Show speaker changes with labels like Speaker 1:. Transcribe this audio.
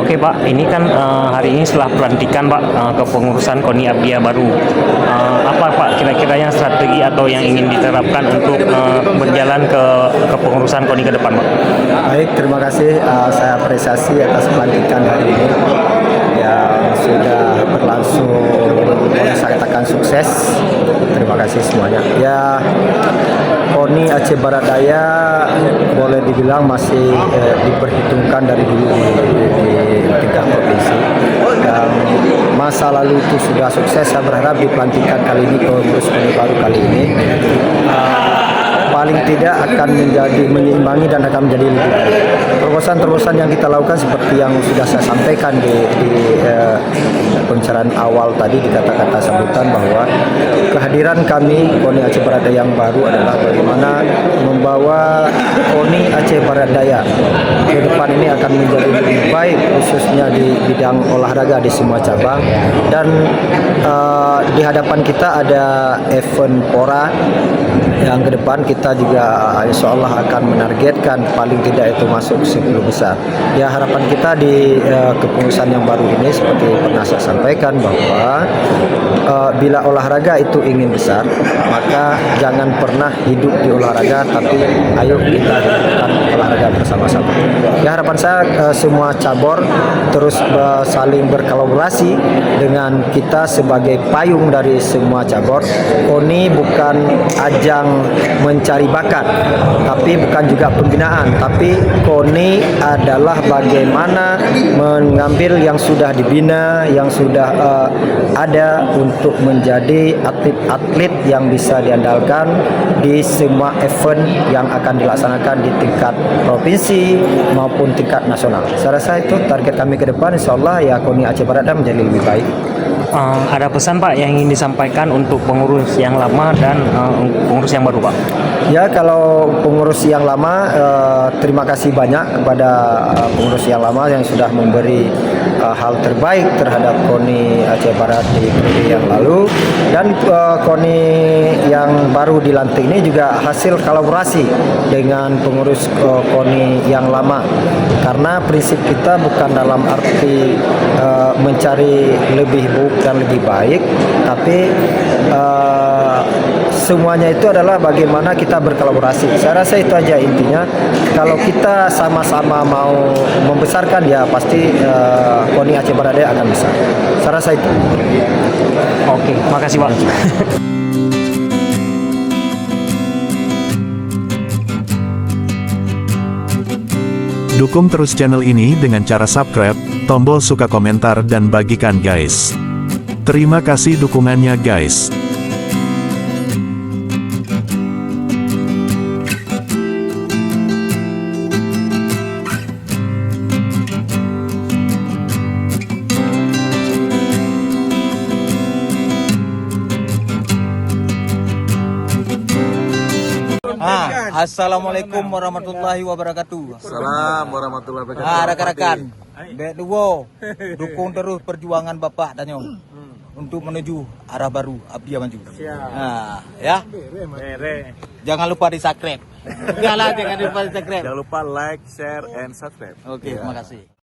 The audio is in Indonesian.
Speaker 1: Oke Pak, ini kan hari ini setelah pelantikan Pak kepengurusan KONI Abdia baru. Apa Pak kira-kira yang strategi atau yang ingin diterapkan untuk berjalan ke kepengurusan KONI ke depan Pak?
Speaker 2: Baik, terima kasih. Saya apresiasi atas pelantikan hari ini yang sudah berlangsung, boleh saya katakan sukses. Terima kasih semuanya. Ya, KONI Aceh Barat Daya boleh dibilang masih diperhitungkan dari dulu di tingkat provinsi. Dan masa lalu itu sudah sukses. Saya berharap di pelantikan kali ini, pengurus KONI baru kali ini, paling tidak akan menjadi menyeimbangi dan akan menjadi lebih baik. Terobosan-terobosan yang kita lakukan seperti yang sudah saya sampaikan di pembicaraan awal tadi di kata-kata sambutan, bahwa kehadiran kami KONI Aceh Barat Daya yang baru adalah bagaimana membawa KONI Aceh Barat Daya ke depan ini akan menjadi lebih baik, khususnya di bidang olahraga di semua cabang. Dan di hadapan kita ada event Pora yang ke depan kita juga insya Allah akan menargetkan paling tidak itu masuk 10 besar. Ya, harapan kita di kepengurusan yang baru ini seperti pernah saya sampaikan, bahwa bila olahraga itu ingin besar, maka jangan pernah hidup di olahraga, tapi ayo kita lakukan olahraga bersama-sama. Ya, harapan saya semua cabur terus saling berkolaborasi dengan kita sebagai payung dari semua cabur. KONI bukan ajang mencari bakat, tapi bukan juga pembinaan, tapi KONI adalah bagaimana mengambil yang sudah dibina, yang sudah ada untuk menjadi atlet-atlet yang bisa diandalkan di semua event yang akan dilaksanakan di tingkat provinsi maupun tingkat nasional. Saya rasa itu target kami ke depan. Insya Allah ya KONI Aceh Barat Daya menjadi lebih baik.
Speaker 1: Ada pesan Pak yang ingin disampaikan untuk pengurus yang lama dan pengurus yang baru Pak?
Speaker 2: Ya, kalau pengurus yang lama, terima kasih banyak kepada pengurus yang lama yang sudah memberi hal terbaik terhadap KONI Aceh Barat di periode yang lalu. Dan KONI yang baru dilantik ini juga hasil kolaborasi dengan pengurus KONI yang lama. Karena prinsip kita bukan dalam arti mencari lebih buruk dan lebih baik, tapi semuanya itu adalah bagaimana kita berkolaborasi. Saya rasa itu aja intinya. Kalau kita sama-sama mau membesarkan, ya pasti KONI Aceh Barat Daya akan besar. Saya rasa itu.
Speaker 1: Oke, makasih Pak.
Speaker 3: Dukung terus channel ini dengan cara subscribe, tombol suka, komentar, dan bagikan guys. Terima kasih dukungannya guys.
Speaker 4: Assalamualaikum warahmatullahi wabarakatuh.
Speaker 5: Assalamualaikum warahmatullahi wabarakatuh.
Speaker 4: Rekan-rekan, dukung terus perjuangan Bapak Tanyong untuk menuju arah baru Abdia maju. Ya. Jangan lupa di subscribe. Jangan lupa di subscribe.
Speaker 5: Jangan lupa like, share, and subscribe.
Speaker 4: Oke, terima kasih.